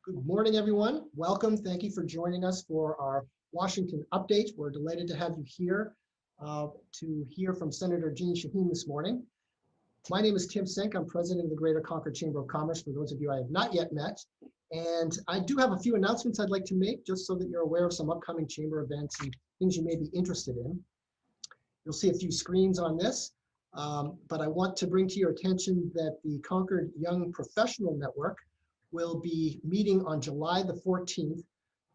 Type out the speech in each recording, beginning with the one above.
Good morning, everyone. Welcome. Thank you for joining us for our Washington update. We're delighted to have you here to hear from Senator Jean Shaheen this morning. My name is Tim Sink. I'm president of the Greater Concord Chamber of Commerce, for those of you I have not yet met. And I do have a few announcements I'd like to make, just so that you're aware of some upcoming chamber events and things you may be interested in. You'll see a few screens on this, but I want to bring to your attention that the Concord Young Professional Network will be meeting on July the 14th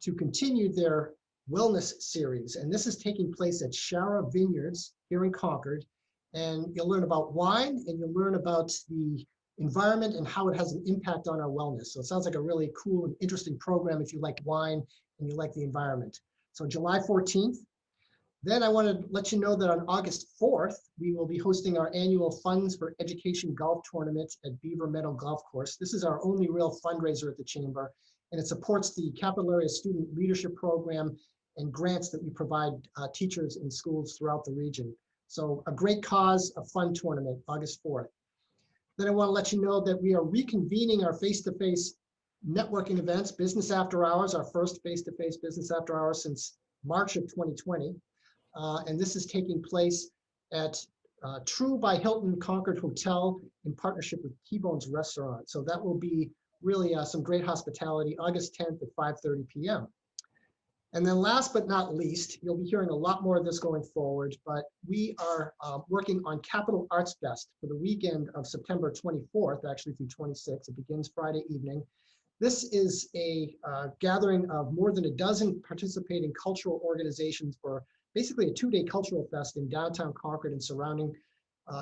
to continue their wellness series. And this is taking place at Shara Vineyards here in Concord. And you'll learn about wine and you'll learn about the environment and how it has an impact on our wellness. So it sounds like a really cool and interesting program if you like wine and you like the environment. So July 14th. Then I want to let you know that on August 4th, we will be hosting our annual Funds for Education Golf Tournament at Beaver Meadow Golf Course. This is our only real fundraiser at the Chamber, and it supports the Capital Area Student Leadership Program and grants that we provide teachers in schools throughout the region. So a great cause, a fun tournament, August 4th. Then I want to let you know that we are reconvening our face-to-face networking events, Business After Hours, our first face-to-face Business After Hours since March of 2020. And this is taking place at True by Hilton Concord Hotel in partnership with T-Bone's Restaurant. So that will be really some great hospitality, August 10th at 5:30 p.m. And then last but not least, you'll be hearing a lot more of this going forward, but we are working on Capital Arts Fest for the weekend of September 24th, actually through 26th. It begins Friday evening. This is a gathering of more than a dozen participating cultural organizations for basically a two-day cultural fest in downtown Concord and surrounding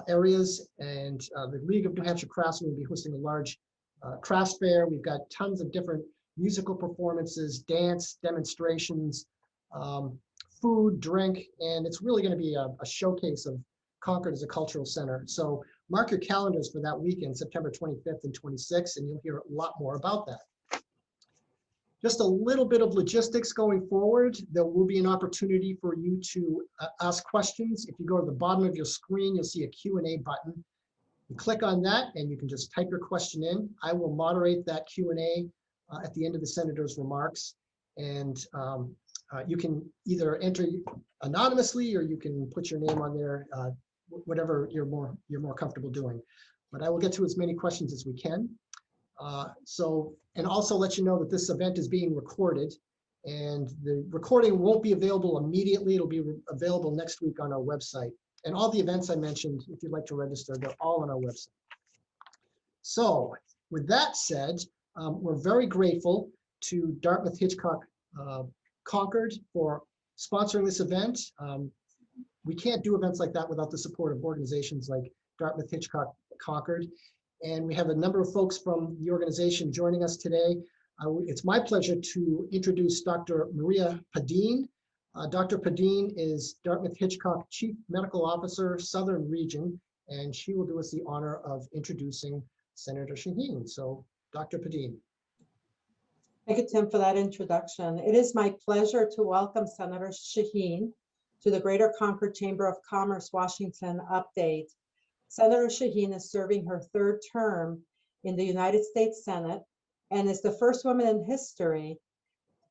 areas. And the League of New Hampshire Craftsmen will be hosting a large crafts fair. We've got tons of different musical performances, dance, demonstrations, food, drink, and it's really going to be a showcase of Concord as a cultural center. So mark your calendars for that weekend, September 25th and 26th, and you'll hear a lot more about that. Just a little bit of logistics going forward. There will be an opportunity for you to ask questions. If you go to the bottom of your screen, you'll see a Q&A button. You click on that and you can just type your question in. I will moderate that Q&A at the end of the senator's remarks. And you can either enter anonymously or you can put your name on there, whatever you're more comfortable doing. But I will get to as many questions as we can. And also let you know that this event is being recorded and the recording won't be available immediately. It'll be available next week on our website. And all the events I mentioned, if you'd like to register, they're all on our website. So with that said, we're very grateful to Dartmouth Hitchcock Concord for sponsoring this event. We can't do events like that without the support of organizations like Dartmouth Hitchcock Concord. And we have a number of folks from the organization joining us today. It's my pleasure to introduce Dr. Maria Padin. Dr. Padin is Dartmouth Hitchcock Chief Medical Officer, Southern Region, and she will do us the honor of introducing Senator Shaheen. So, Dr. Padin. Thank you, Tim, for that introduction. It is my pleasure to welcome Senator Shaheen to the Greater Concord Chamber of Commerce Washington update. Senator Shaheen is serving her third term in the United States Senate and is the first woman in history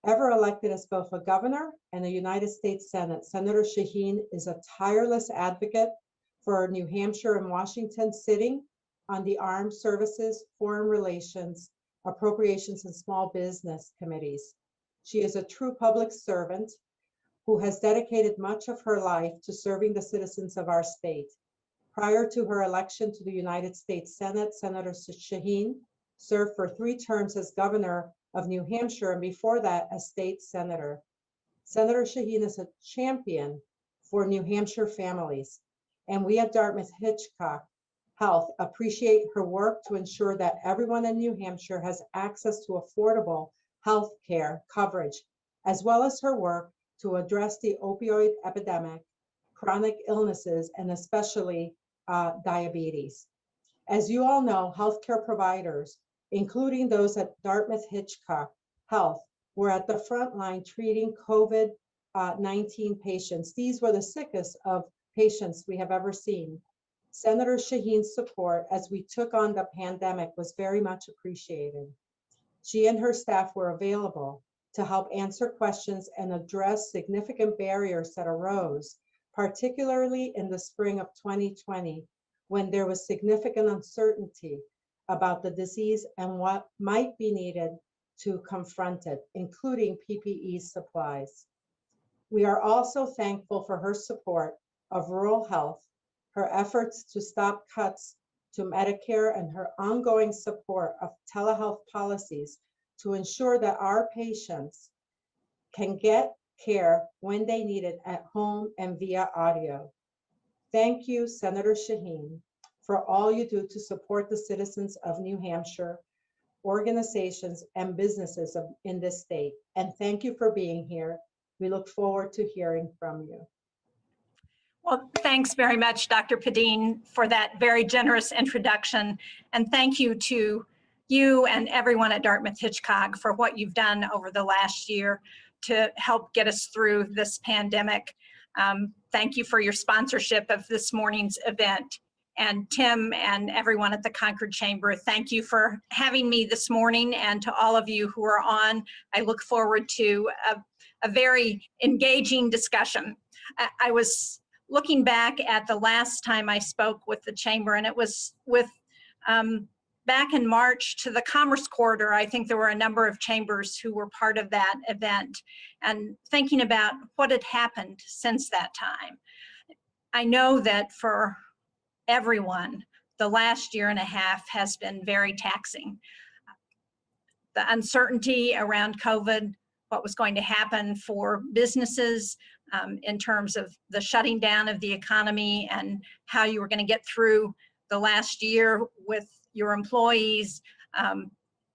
ever elected as both a governor and a United States Senate. Senator Shaheen is a tireless advocate for New Hampshire and Washington, sitting on the Armed Services, Foreign Relations, Appropriations, and Small Business committees. She is a true public servant who has dedicated much of her life to serving the citizens of our state. Prior to her election to the United States Senate, Senator Shaheen served for 3 terms as governor of New Hampshire and before that as state senator. Senator Shaheen is a champion for New Hampshire families, and we at Dartmouth Hitchcock Health appreciate her work to ensure that everyone in New Hampshire has access to affordable health care coverage, as well as her work to address the opioid epidemic, chronic illnesses, and especially diabetes. As you all know, healthcare providers, including those at Dartmouth Hitchcock Health, were at the front line treating COVID-19 patients. These were the sickest of patients we have ever seen. Senator Shaheen's support as we took on the pandemic was very much appreciated. She and her staff were available to help answer questions and address significant barriers that arose, particularly in the spring of 2020, when there was significant uncertainty about the disease and what might be needed to confront it, including PPE supplies. We are also thankful for her support of rural health, her efforts to stop cuts to Medicare, and her ongoing support of telehealth policies to ensure that our patients can get care when they need it at home and via audio. Thank you, Senator Shaheen, for all you do to support the citizens of New Hampshire, organizations, and businesses in this state. And thank you for being here. We look forward to hearing from you. Well, thanks very much, Dr. Padine, for that very generous introduction. And thank you to you and everyone at Dartmouth-Hitchcock for what you've done over the last year to help get us through this pandemic. Thank you for your sponsorship of this morning's event. And Tim and everyone at the Concord Chamber, thank you for having me this morning, and to all of you who are on. I look forward to a very engaging discussion. I was looking back at the last time I spoke with the Chamber, and it was with back in March to the Commerce Corridor. I think there were a number of chambers who were part of that event, and thinking about what had happened since that time. I know that for everyone, the last year and a half has been very taxing. The uncertainty around COVID, what was going to happen for businesses in terms of the shutting down of the economy and how you were going to get through the last year with your employees,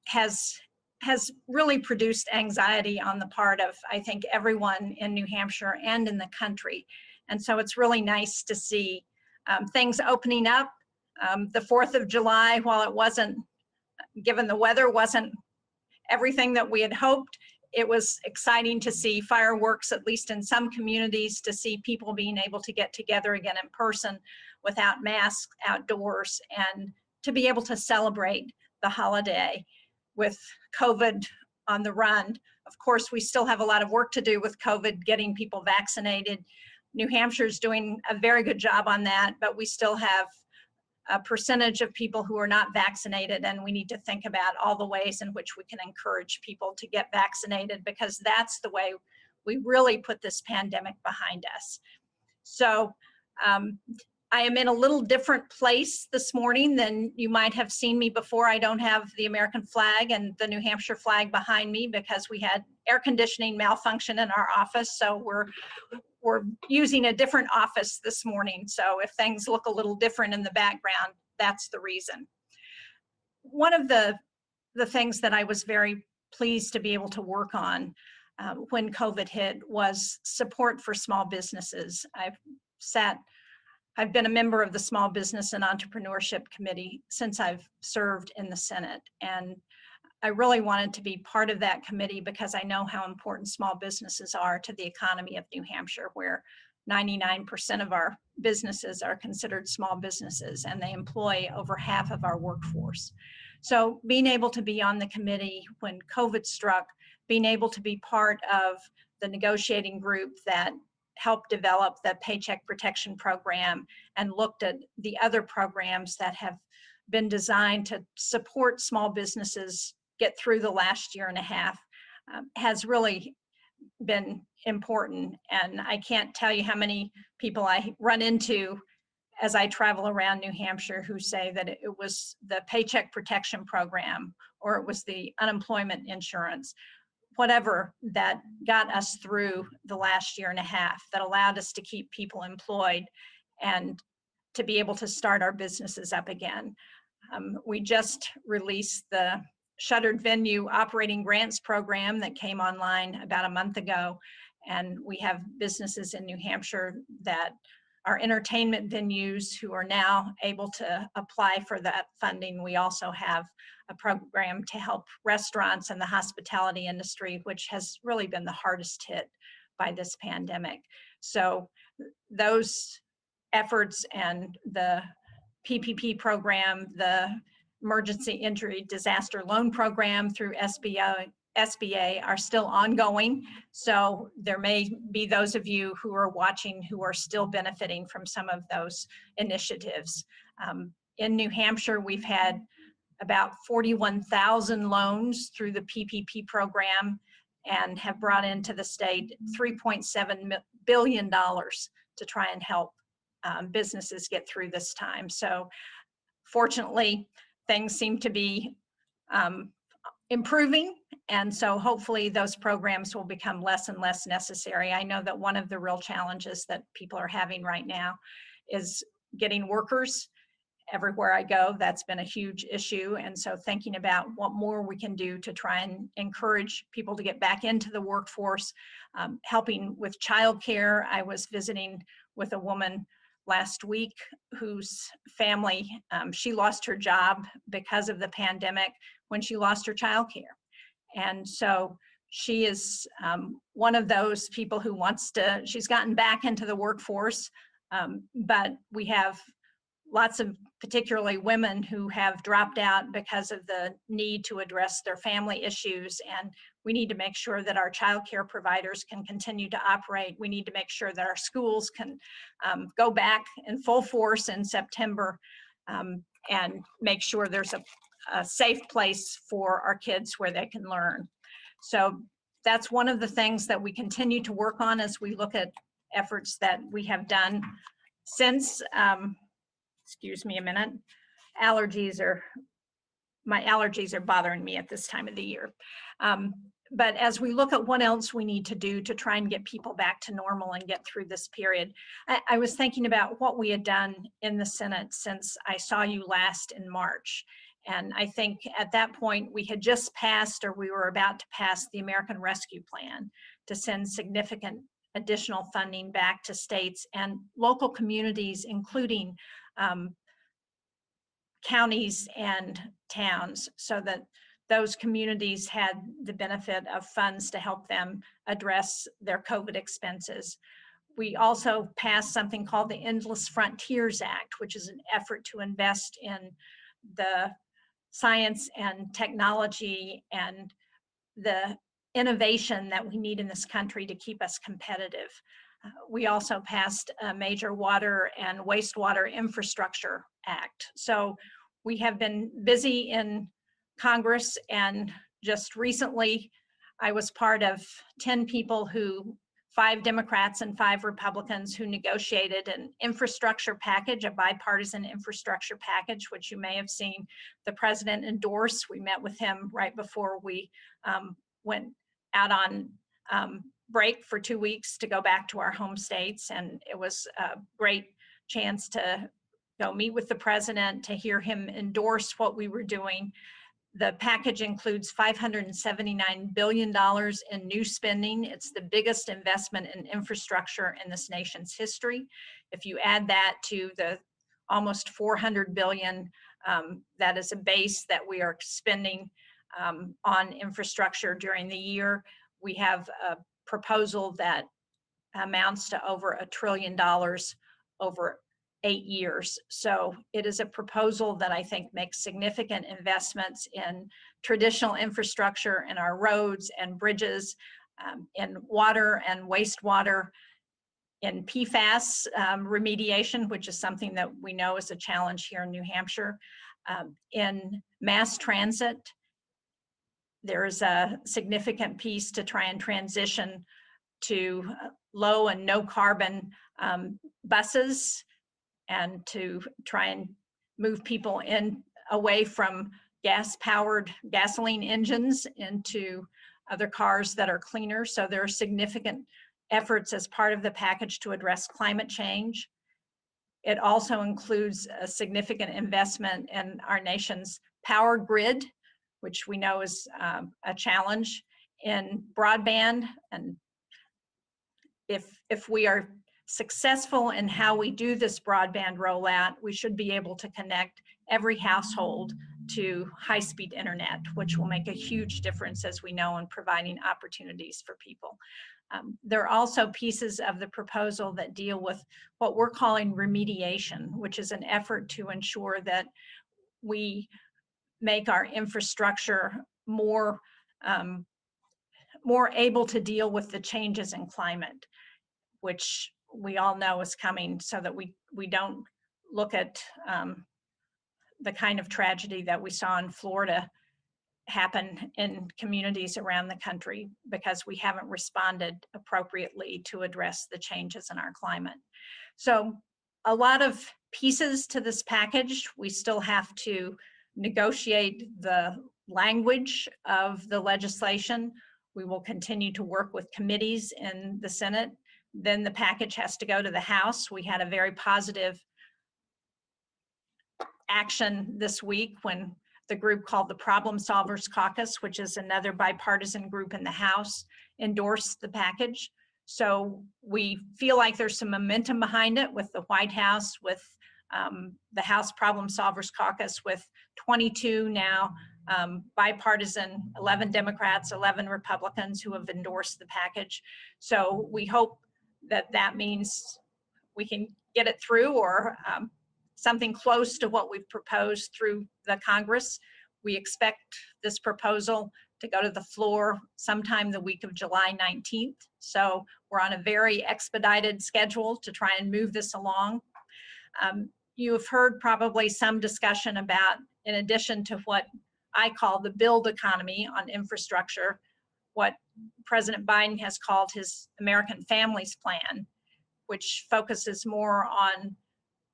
has really produced anxiety on the part of, I think, everyone in New Hampshire and in the country. And so it's really nice to see things opening up. The 4th of July, while it wasn't, given the weather, wasn't everything that we had hoped, it was exciting to see fireworks, at least in some communities, to see people being able to get together again in person without masks outdoors, and to be able to celebrate the holiday with COVID on the run. Of course, we still have a lot of work to do with COVID, getting people vaccinated. New Hampshire's doing a very good job on that, but we still have a percentage of people who are not vaccinated, and we need to think about all the ways in which we can encourage people to get vaccinated, because that's the way we really put this pandemic behind us. So I am in a little different place this morning than you might have seen me before. I don't have the American flag and the New Hampshire flag behind me because we had air conditioning malfunction in our office. So we're using a different office this morning. So if things look a little different in the background, that's the reason. One of the things that I was very pleased to be able to work on when COVID hit was support for small businesses. I've been a member of the Small Business and Entrepreneurship Committee since I've served in the Senate. And I really wanted to be part of that committee because I know how important small businesses are to the economy of New Hampshire, where 99% of our businesses are considered small businesses, and they employ over half of our workforce. So being able to be on the committee when COVID struck, being able to be part of the negotiating group that helped develop the Paycheck Protection Program and looked at the other programs that have been designed to support small businesses get through the last year and a half, has really been important. And I can't tell you how many people I run into as I travel around New Hampshire who say that it was the Paycheck Protection Program, or it was the unemployment insurance, whatever, that got us through the last year and a half, that allowed us to keep people employed and to be able to start our businesses up again. We just released the Shuttered Venue Operating Grants Program that came online about a month ago. And we have businesses in New Hampshire that are entertainment venues who are now able to apply for that funding. We also have a program to help restaurants and the hospitality industry, which has really been the hardest hit by this pandemic. So those efforts and the PPP program, the Emergency Injury Disaster Loan Program through SBA are still ongoing. So there may be those of you who are watching who are still benefiting from some of those initiatives. In New Hampshire, we've had about 41,000 loans through the PPP program and have brought into the state $3.7 billion to try and help businesses get through this time. So fortunately, things seem to be improving. And so hopefully those programs will become less and less necessary. I know that one of the real challenges that people are having right now is getting workers. Everywhere I go, that's been a huge issue. And so thinking about what more we can do to try and encourage people to get back into the workforce, helping with childcare. I was visiting with a woman last week whose family, she lost her job because of the pandemic when she lost her childcare. And so she is one of those people who wants to, she's gotten back into the workforce, but we have lots of particularly women who have dropped out because of the need to address their family issues. And we need to make sure that our childcare providers can continue to operate. We need to make sure that our schools can go back in full force in September and make sure there's a safe place for our kids where they can learn. So that's one of the things that we continue to work on as we look at efforts that we have done since, excuse me a minute, my allergies are bothering me at this time of the year. But as we look at what else we need to do to try and get people back to normal and get through this period, I was thinking about what we had done in the Senate since I saw you last in March. And I think at that point we had just passed, or we were about to pass, the American Rescue Plan to send significant additional funding back to states and local communities, including counties and towns, so that those communities had the benefit of funds to help them address their COVID expenses. We also passed something called the Endless Frontiers Act, which is an effort to invest in the science and technology and the innovation that we need in this country to keep us competitive. We also passed a major water and wastewater infrastructure act. So we have been busy in Congress, and just recently I was part of 10 people 5 Democrats and 5 Republicans who negotiated an infrastructure package, a bipartisan infrastructure package, which you may have seen the president endorse. We met with him right before we went out on break for 2 weeks to go back to our home states. And it was a great chance to go meet with the president, to hear him endorse what we were doing. The package includes $579 billion in new spending. It's the biggest investment in infrastructure in this nation's history. If you add that to the almost $400 billion, that is a base that we are spending on infrastructure during the year. We have a proposal that amounts to over $1 trillion over 8 years. So it is a proposal that I think makes significant investments in traditional infrastructure, in our roads and bridges, in water and wastewater, in PFAS remediation, which is something that we know is a challenge here in New Hampshire, in mass transit. There is a significant piece to try and transition to low and no carbon buses, and to try and move people away from gas-powered gasoline engines into other cars that are cleaner. So there are significant efforts as part of the package to address climate change. It also includes a significant investment in our nation's power grid, which we know is a challenge, in broadband. And if we are successful in how we do this broadband rollout, we should be able to connect every household to high-speed internet, which will make a huge difference, as we know, in providing opportunities for people. There are also pieces of the proposal that deal with what we're calling remediation, which is an effort to ensure that we make our infrastructure more more able to deal with the changes in climate, which we all know is coming, so that we don't look at the kind of tragedy that we saw in Florida happen in communities around the country because we haven't responded appropriately to address the changes in our climate. So a lot of pieces to this package. We still have to negotiate the language of the legislation. We will continue to work with committees in the Senate. Then the package has to go to the House. We had a very positive action this week when the group called the Problem Solvers Caucus, which is another bipartisan group in the House, endorsed the package. So we feel like there's some momentum behind it with the White House, with the House Problem Solvers Caucus, with 22 now bipartisan, 11 Democrats, 11 Republicans who have endorsed the package. So we hope that that means we can get it through, or something close to what we've proposed through the Congress. We expect this proposal to go to the floor sometime the week of July 19th. So we're on a very expedited schedule to try and move this along. You have heard probably some discussion about, in addition to what I call the build economy on infrastructure, what President Biden has called his American Families Plan, which focuses more on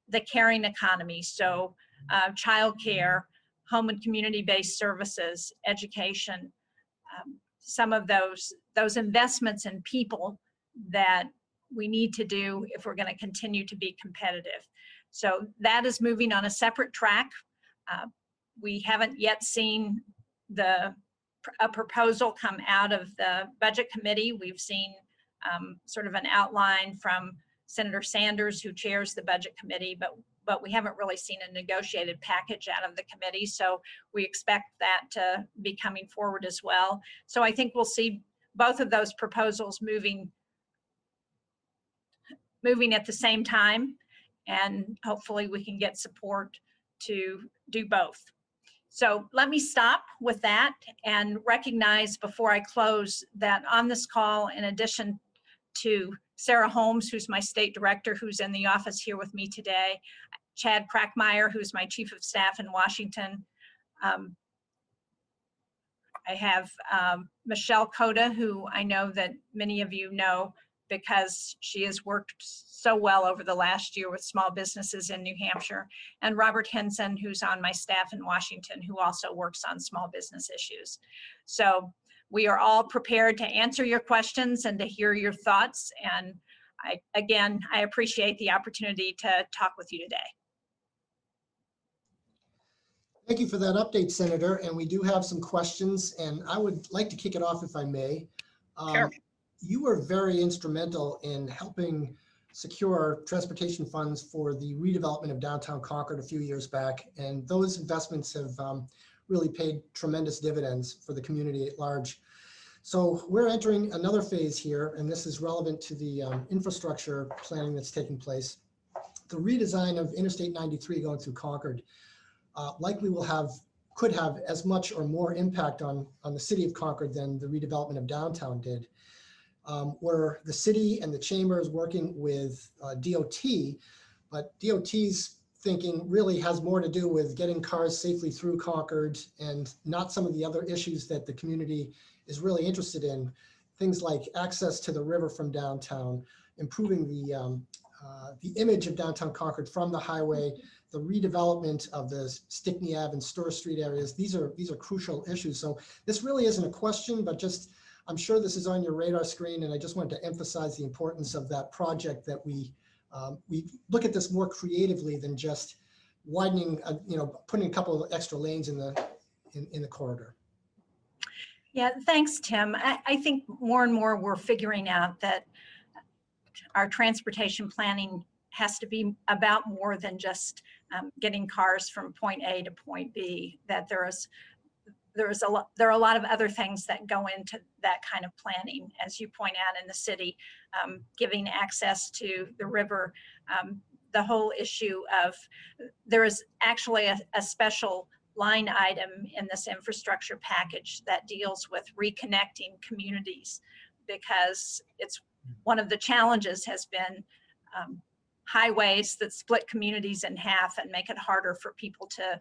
the caring economy. So childcare, home and community-based services, education, some of those investments in people that we need to do if we're going to continue to be competitive. So that is moving on a separate track. We haven't yet seen a proposal come out of the Budget Committee. We've seen sort of an outline from Senator Sanders, who chairs the Budget Committee, but we haven't really seen a negotiated package out of the committee. So we expect that to be coming forward as well. So I think we'll see both of those proposals moving at the same time, and hopefully we can get support to do both. So let me stop with that and recognize before I close that on this call, in addition to Sarah Holmes, who's my state director, who's in the office here with me today, Chad Crackmeyer, who's my chief of staff in Washington. I have Michelle Cota, who I know that many of you know because she has worked so well over the last year with small businesses in New Hampshire, and Robert Henson, who's on my staff in Washington, who also works on small business issues. So we are all prepared to answer your questions and to hear your thoughts. And I appreciate the opportunity to talk with you today. Thank you for that update, Senator. And we do have some questions, and I would like to kick it off if I may. Sure. You were very instrumental in helping secure transportation funds for the redevelopment of downtown Concord a few years back. And those investments have really paid tremendous dividends for the community at large. So we're entering another phase here, and this is relevant to the infrastructure planning that's taking place. The redesign of Interstate 93 going through Concord likely could have as much or more impact on the city of Concord than the redevelopment of downtown did. Where the city and the chamber is working with DOT, but DOT's thinking really has more to do with getting cars safely through Concord and not some of the other issues that the community is really interested in. Things like access to the river from downtown, improving the image of downtown Concord from the highway, the redevelopment of the Stickney Ave and Store Street areas. These are crucial issues. So this really isn't a question, but just I'm sure this is on your radar screen, and I just wanted to emphasize the importance of that project, that we look at this more creatively than just widening, putting a couple of extra lanes in the corridor. Yeah, thanks, Tim. I think more and more we're figuring out that our transportation planning has to be about more than just getting cars from point A to point B, that there are a lot of other things that go into that kind of planning, as you point out in the city, giving access to the river, the whole issue of, there is actually a special line item in this infrastructure package that deals with reconnecting communities, because it's one of the challenges has been highways that split communities in half and make it harder for people to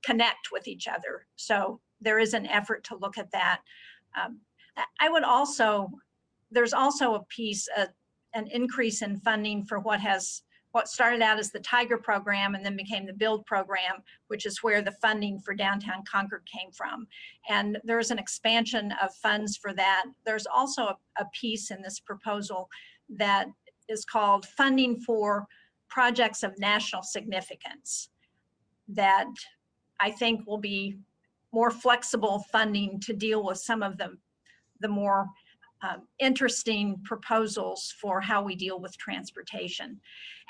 connect with each other. So there is an effort to look at that. I would also, there's also a piece, an increase in funding for what started out as the Tiger program and then became the Build program, which is where the funding for downtown Concord came from. And there's an expansion of funds for that. There's also a piece in this proposal that is called funding for projects of national significance that I think will be more flexible funding to deal with some of the more interesting proposals for how we deal with transportation.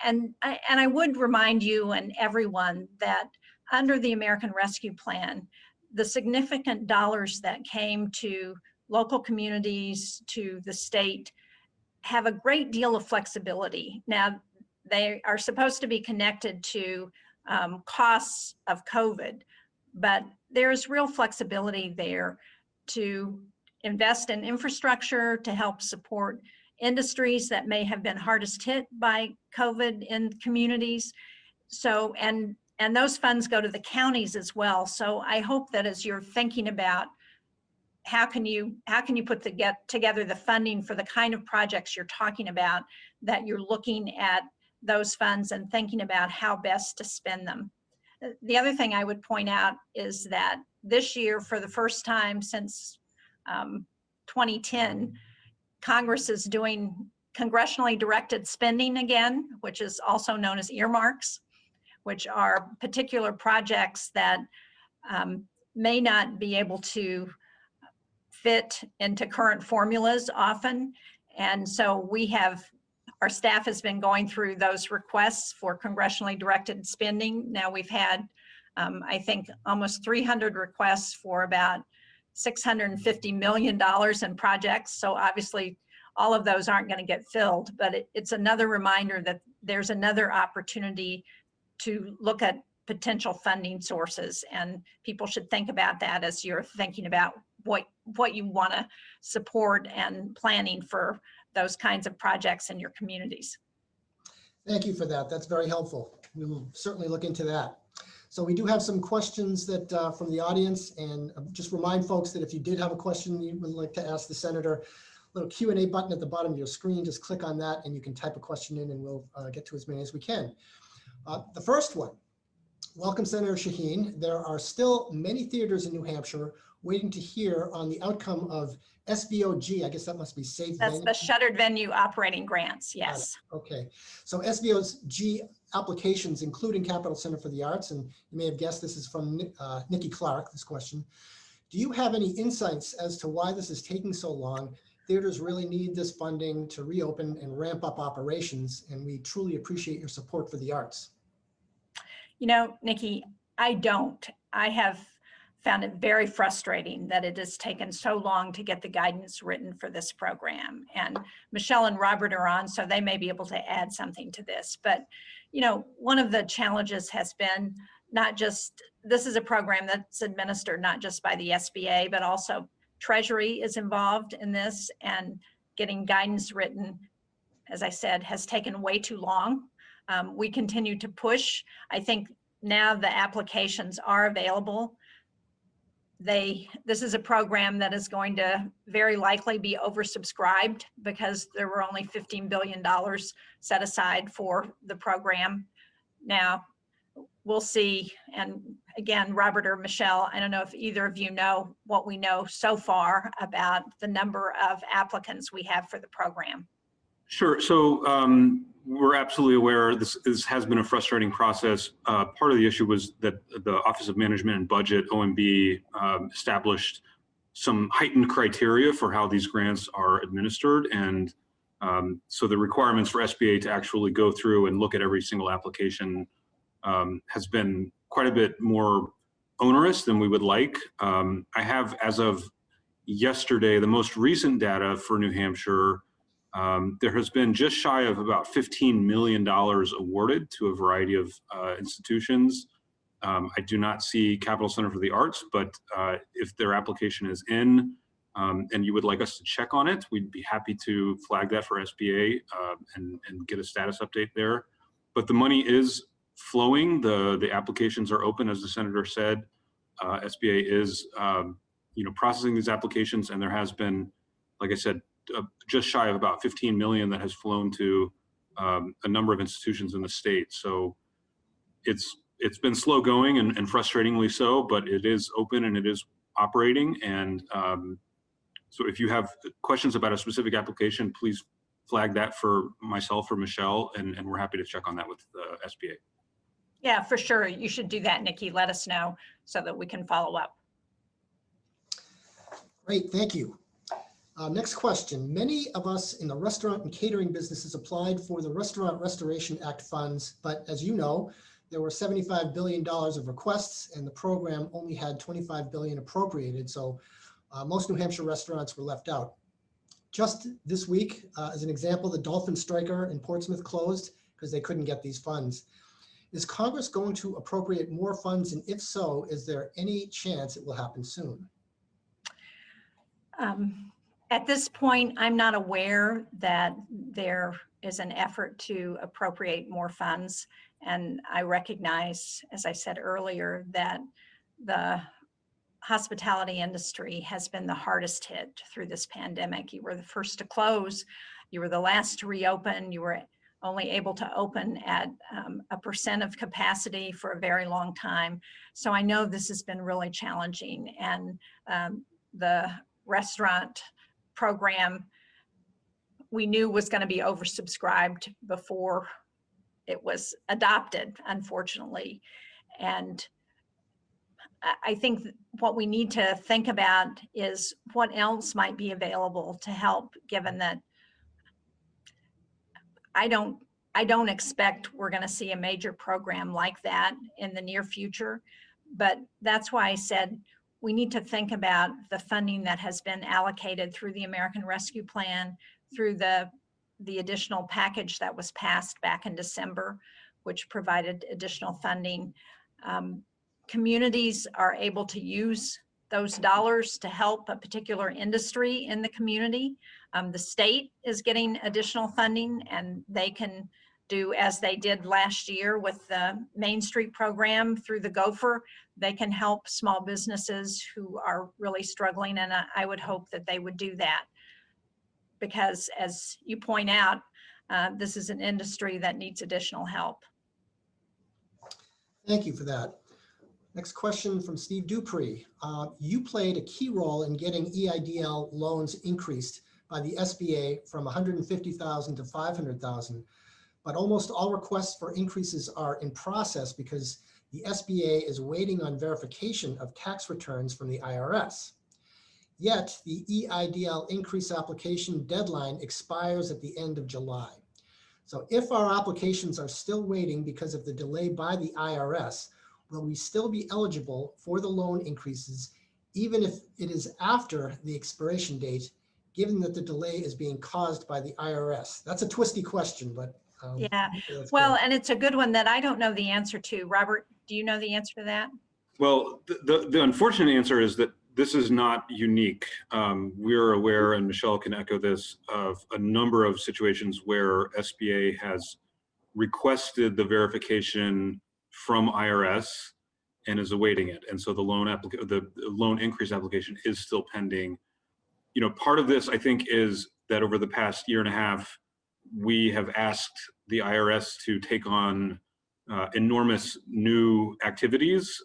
And I would remind you and everyone that under the American Rescue Plan, the significant dollars that came to local communities, to the state, have a great deal of flexibility. Now, they are supposed to be connected to costs of COVID, but there's real flexibility there to invest in infrastructure to help support industries that may have been hardest hit by COVID in communities. So, and those funds go to the counties as well. So I hope that as you're thinking about how can you put together the funding for the kind of projects you're talking about, that you're looking at those funds and thinking about how best to spend them. The other thing I would point out is that this year, for the first time since 2010, Congress is doing congressionally directed spending again, which is also known as earmarks, which are particular projects that may not be able to fit into current formulas often. And so our staff has been going through those requests for congressionally directed spending. Now we've had, I think, almost 300 requests for about $650 million in projects. So obviously all of those aren't going to get filled, but it's another reminder that there's another opportunity to look at potential funding sources, and people should think about that as you're thinking about what you want to support and planning for those kinds of projects in your communities. Thank you for that. That's very helpful. We will certainly look into that. So we do have some questions that from the audience, and just remind folks that if you did have a question you would like to ask the senator, little Q&A button at the bottom of your screen, just click on that and you can type a question in and we'll get to as many as we can. The first one, welcome Senator Shaheen. There are still many theaters in New Hampshire waiting to hear on the outcome of SVOG. I guess that must be safe. That's the Shuttered Venue Operating Grants, yes. Okay, so SVOG applications, including Capital Center for the Arts, and you may have guessed this is from Nikki Clark, this question. Do you have any insights as to why this is taking so long? Theaters really need this funding to reopen and ramp up operations, and we truly appreciate your support for the arts. You know, Nikki, I don't. I have found it very frustrating that it has taken so long to get the guidance written for this program. And Michelle and Robert are on, so they may be able to add something to this. But, you know, one of the challenges has been not just, this is a program that's administered not just by the SBA, but also Treasury is involved in this, and getting guidance written, as I said, has taken way too long. We continue to push. I think now the applications are available. This is a program that is going to very likely be oversubscribed because there were only $15 billion set aside for the program. Now, we'll see. And again, Robert or Michelle, I don't know if either of you know what we know so far about the number of applicants we have for the program. Sure. So we're absolutely aware this has been a frustrating process. Part of the issue was that the Office of Management and Budget, OMB, established some heightened criteria for how these grants are administered. And so the requirements for SBA to actually go through and look at every single application has been quite a bit more onerous than we would like. I have, as of yesterday, the most recent data for New Hampshire. There has been just shy of about $15 million awarded to a variety of institutions. I do not see Capital Center for the Arts, but if their application is in and you would like us to check on it, we'd be happy to flag that for SBA and get a status update there. But the money is flowing. The applications are open, as the senator said. SBA is processing these applications, and there has been, like I said, just shy of about 15 million that has flown to a number of institutions in the state. So it's been slow going and frustratingly so, but it is open and it is operating. And so if you have questions about a specific application, please flag that for myself or Michelle, and we're happy to check on that with the SBA. Yeah, for sure. You should do that, Nikki. Let us know so that we can follow up. Great, thank you. Next question. Many of us in the restaurant and catering businesses applied for the Restaurant Restoration Act funds, but as you know, there were $75 billion of requests and the program only had $25 billion appropriated. So most New Hampshire restaurants were left out. Just this week, as an example, the Dolphin Striker in Portsmouth closed because they couldn't get these funds. Is Congress going to appropriate more funds? And if so, is there any chance it will happen soon? At this point, I'm not aware that there is an effort to appropriate more funds. And I recognize, as I said earlier, that the hospitality industry has been the hardest hit through this pandemic. You were the first to close. You were the last to reopen. You were only able to open at 1% of capacity for a very long time. So I know this has been really challenging. And the restaurant program we knew was going to be oversubscribed before it was adopted, unfortunately. And I think what we need to think about is what else might be available to help, given that I don't expect we're going to see a major program like that in the near future. But that's why I said we need to think about the funding that has been allocated through the American Rescue Plan, through the additional package that was passed back in December, which provided additional funding. Communities are able to use those dollars to help a particular industry in the community. The state is getting additional funding, and they can do as they did last year with the Main Street program through the Gopher. They can help small businesses who are really struggling, and I would hope that they would do that. Because as you point out, this is an industry that needs additional help. Thank you for that. Next question from Steve Dupree. You played a key role in getting EIDL loans increased by the SBA from $150,000 to $500,000, but almost all requests for increases are in process because the SBA is waiting on verification of tax returns from the IRS. Yet the EIDL increase application deadline expires at the end of July. So if our applications are still waiting because of the delay by the IRS, will we still be eligible for the loan increases, even if it is after the expiration date, given that the delay is being caused by the IRS? That's a twisty question, but yeah, well, and it's a good one that I don't know the answer to. Robert, do you know the answer to that? Well, the unfortunate answer is that this is not unique. We're aware, and Michelle can echo this, of a number of situations where SBA has requested the verification from IRS and is awaiting it. And so the loan increase application is still pending. You know, part of this, I think, is that over the past year and a half, we have asked the IRS to take on enormous new activities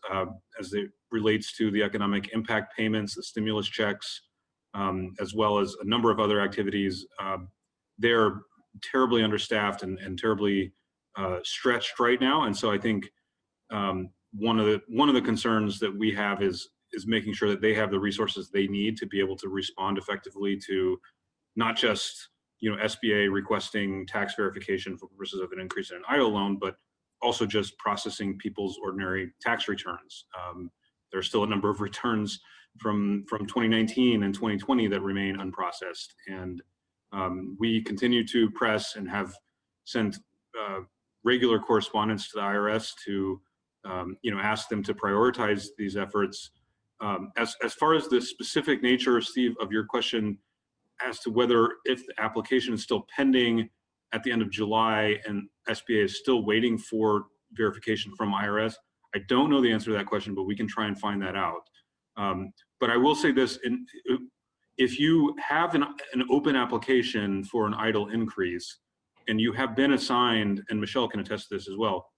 as it relates to the economic impact payments, the stimulus checks, as well as a number of other activities. They're terribly understaffed and terribly stretched right now. And so I think one of the concerns that we have is making sure that they have the resources they need to be able to respond effectively to not just SBA requesting tax verification for purposes of an increase in an IO loan, but also just processing people's ordinary tax returns. There are still a number of returns from 2019 and 2020 that remain unprocessed. And we continue to press and have sent regular correspondence to the IRS to ask them to prioritize these efforts. As far as the specific nature, Steve, of your question as to whether if the application is still pending at the end of July and SBA is still waiting for verification from IRS, I don't know the answer to that question, but we can try and find that out. But I will say this, if you have an open application for an EIDL increase and you have been assigned, and Michelle can attest to this as well,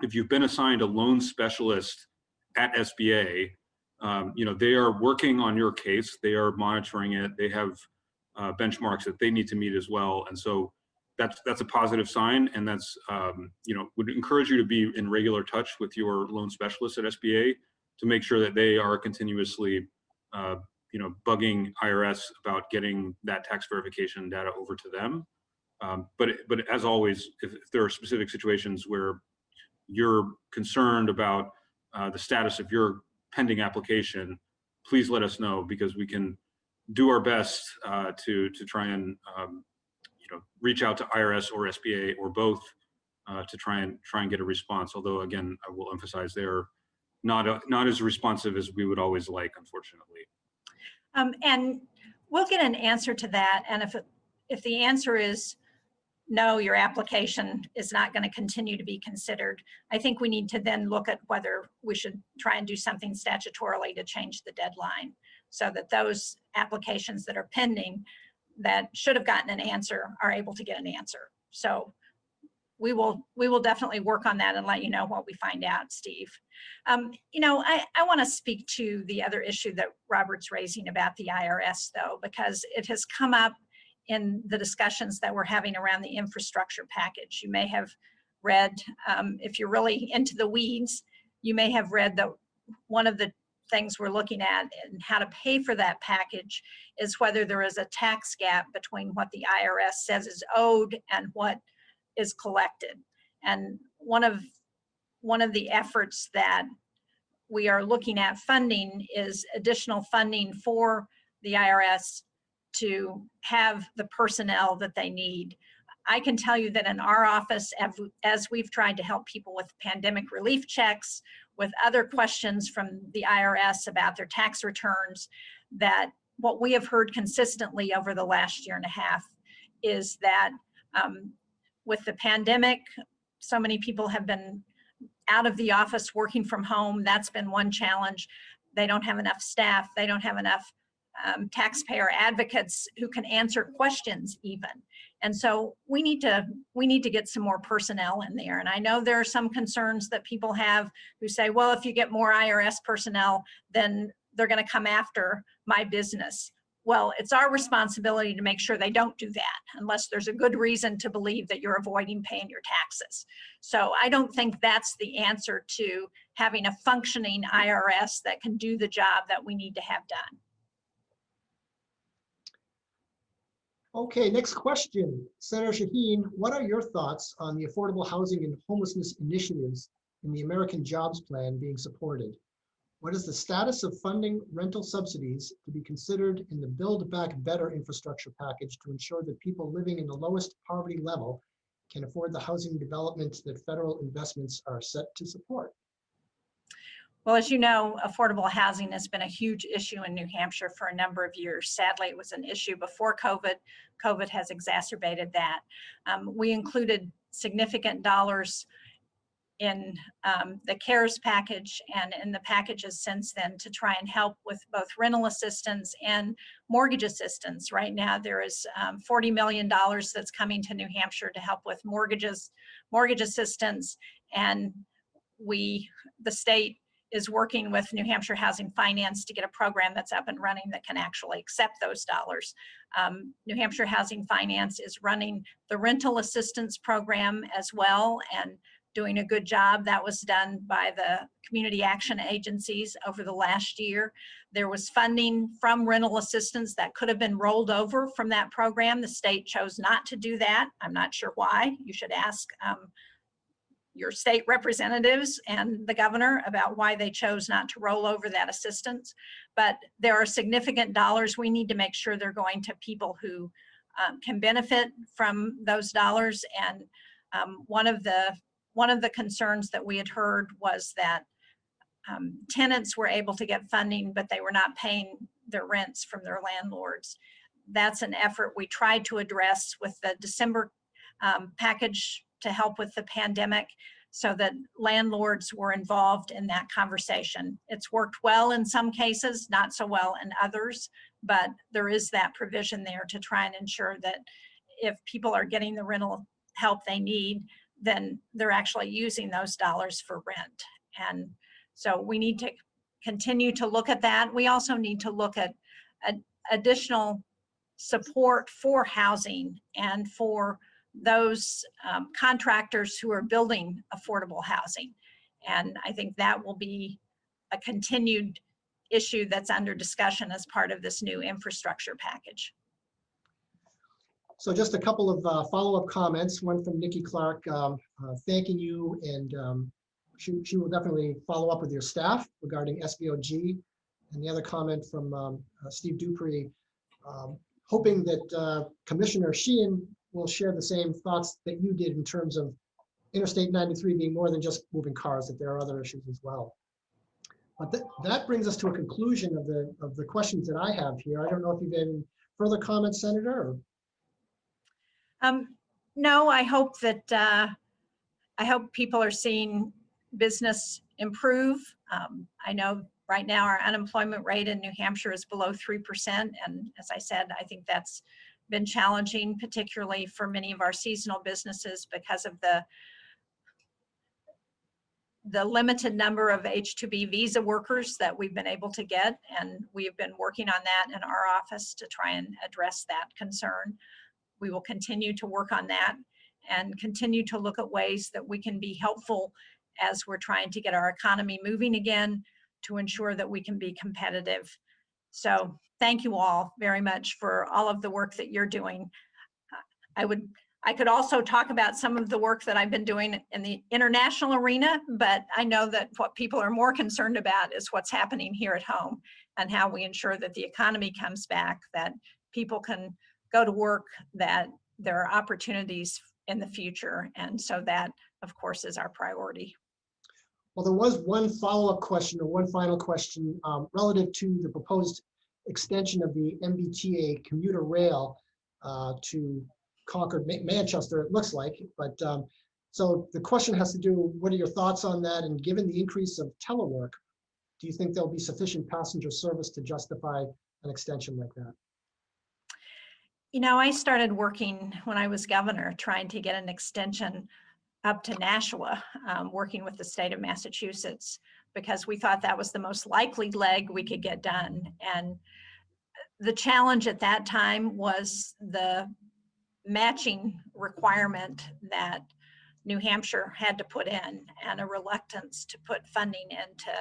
if you've been assigned a loan specialist at SBA, they are working on your case, they are monitoring it, they have benchmarks that they need to meet as well. And so that's a positive sign, and that's, would encourage you to be in regular touch with your loan specialist at SBA to make sure that they are continuously, bugging IRS about getting that tax verification data over to them. But as always, if there are specific situations where you're concerned about the status of your pending application, please let us know, because we can do our best to try and reach out to IRS or SBA or both to try and get a response. Although again, I will emphasize they're not as responsive as we would always like, unfortunately. And we'll get an answer to that. And if the answer is no, your application is not going to continue to be considered, I think we need to then look at whether we should try and do something statutorily to change the deadline so that those applications that are pending that should have gotten an answer are able to get an answer. So we will definitely work on that and let you know what we find out, Steve. I want to speak to the other issue that Robert's raising about the IRS, though, because it has come up in the discussions that we're having around the infrastructure package. You may have read, if you're really into the weeds, you may have read that one of the things we're looking at and how to pay for that package is whether there is a tax gap between what the IRS says is owed and what is collected. And one of the efforts that we are looking at funding is additional funding for the IRS to have the personnel that they need. I can tell you that in our office, as we've tried to help people with pandemic relief checks, with other questions from the IRS about their tax returns, that what we have heard consistently over the last year and a half is that with the pandemic, so many people have been out of the office working from home. That's been one challenge. They don't have enough staff. They don't have enough taxpayer advocates who can answer questions even. And so we need to get some more personnel in there. And I know there are some concerns that people have who say, well, if you get more IRS personnel, then they're going to come after my business. Well, it's our responsibility to make sure they don't do that unless there's a good reason to believe that you're avoiding paying your taxes. So I don't think that's the answer to having a functioning IRS that can do the job that we need to have done. Okay, next question. Senator Shaheen, what are your thoughts on the affordable housing and homelessness initiatives in the American Jobs Plan being supported? What is the status of funding rental subsidies to be considered in the Build Back Better infrastructure package to ensure that people living in the lowest poverty level can afford the housing development that federal investments are set to support? Well, as you know, affordable housing has been a huge issue in New Hampshire for a number of years. Sadly, it was an issue before COVID. COVID has exacerbated that. We included significant dollars in the CARES package and in the packages since then to try and help with both rental assistance and mortgage assistance. Right now, there is $40 million that's coming to New Hampshire to help with mortgage assistance, and the state is working with New Hampshire Housing Finance to get a program that's up and running that can actually accept those dollars. New Hampshire Housing Finance is running the rental assistance program as well and doing a good job. That was done by the community action agencies over the last year. There was funding from rental assistance that could have been rolled over from that program. The state chose not to do that. I'm not sure why. You should ask your state representatives and the governor about why they chose not to roll over that assistance. But there are significant dollars. We need to make sure they're going to people who can benefit from those dollars. And one of one of the concerns that we had heard was that tenants were able to get funding, but they were not paying their rents from their landlords. That's an effort we tried to address with the December package to help with the pandemic, so that landlords were involved in that conversation. It's worked well in some cases, not so well in others, but there is that provision there to try and ensure that if people are getting the rental help they need, then they're actually using those dollars for rent. And so we need to continue to look at that. We also need to look at additional support for housing and for those contractors who are building affordable housing. And I think that will be a continued issue that's under discussion as part of this new infrastructure package. So just a couple of follow-up comments, one from Nikki Clark, thanking you, and she will definitely follow up with your staff regarding SVOG. And the other comment from Steve Dupree, hoping that Commissioner Shaheen will share the same thoughts that you did in terms of Interstate 93 being more than just moving cars, that there are other issues as well. But that brings us to a conclusion of the questions that I have here. I don't know if you've any further comments, Senator? Or? No, I hope that I hope people are seeing business improve. I know right now our unemployment rate in New Hampshire is below 3%. And as I said, I think that's been challenging, particularly for many of our seasonal businesses because of the limited number of H-2B visa workers that we've been able to get. And we've been working on that in our office to try and address that concern. We will continue to work on that and continue to look at ways that we can be helpful as we're trying to get our economy moving again to ensure that we can be competitive. So thank you all very much for all of the work that you're doing. I could also talk about some of the work that I've been doing in the international arena, but I know that what people are more concerned about is what's happening here at home and how we ensure that the economy comes back, that people can go to work, that there are opportunities in the future. And so that, of course, is our priority. Well, there was one follow-up question, or one final question, relative to the proposed extension of the MBTA commuter rail to Concord, Manchester, it looks like. But so the question has to do, what are your thoughts on that? And given the increase of telework, do you think there'll be sufficient passenger service to justify an extension like that? You know, I started working when I was governor, trying to get an extension up to Nashua, working with the state of Massachusetts, because we thought that was the most likely leg we could get done. And the challenge at that time was the matching requirement that New Hampshire had to put in, and a reluctance to put funding into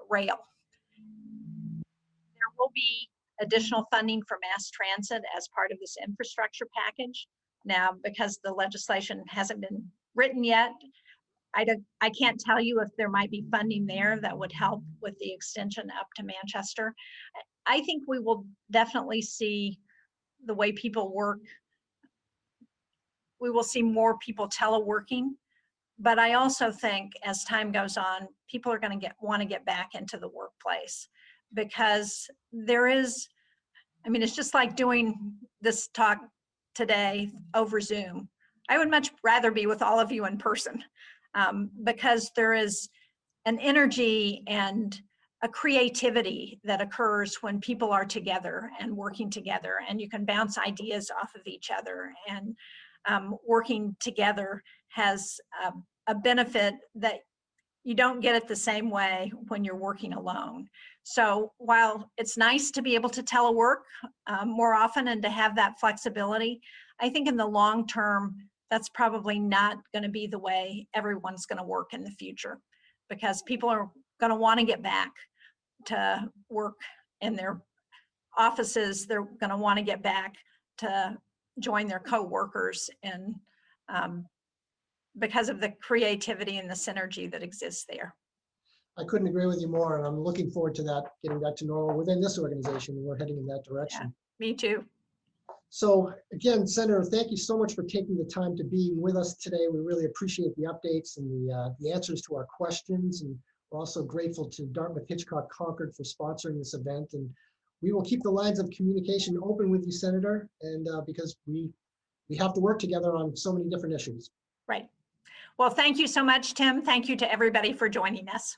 rail. There will be additional funding for mass transit as part of this infrastructure package. Now, because the legislation hasn't been written yet, I can't tell you if there might be funding there that would help with the extension up to Manchester. I think we will definitely see the way people work. We will see more people teleworking, but I also think as time goes on, people are going to want to get back into the workplace, because there is, I mean, it's just like doing this talk today over Zoom. I would much rather be with all of you in person, because there is an energy and a creativity that occurs when people are together and working together, and you can bounce ideas off of each other. And working together has a benefit that you don't get it the same way when you're working alone. So while it's nice to be able to telework more often and to have that flexibility, I think in the long term, that's probably not going to be the way everyone's going to work in the future, because people are going to want to get back to work in their offices. They're going to want to get back to join their co-workers, and because of the creativity and the synergy that exists there. I couldn't agree with you more, and I'm looking forward to that, getting back to normal within this organization. We're heading in that direction. Yeah, me too. So again, Senator, thank you so much for taking the time to be with us today. We really appreciate the updates and the answers to our questions. And we're also grateful to Dartmouth Hitchcock Concord for sponsoring this event. And we will keep the lines of communication open with you, Senator, and because we have to work together on so many different issues. Right. Well, thank you so much, Tim. Thank you to everybody for joining us.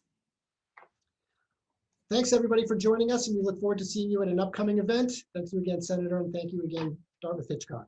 Thanks, everybody, for joining us, and we look forward to seeing you at an upcoming event. Thank you again, Senator, and thank you again, Dartmouth Hitchcock.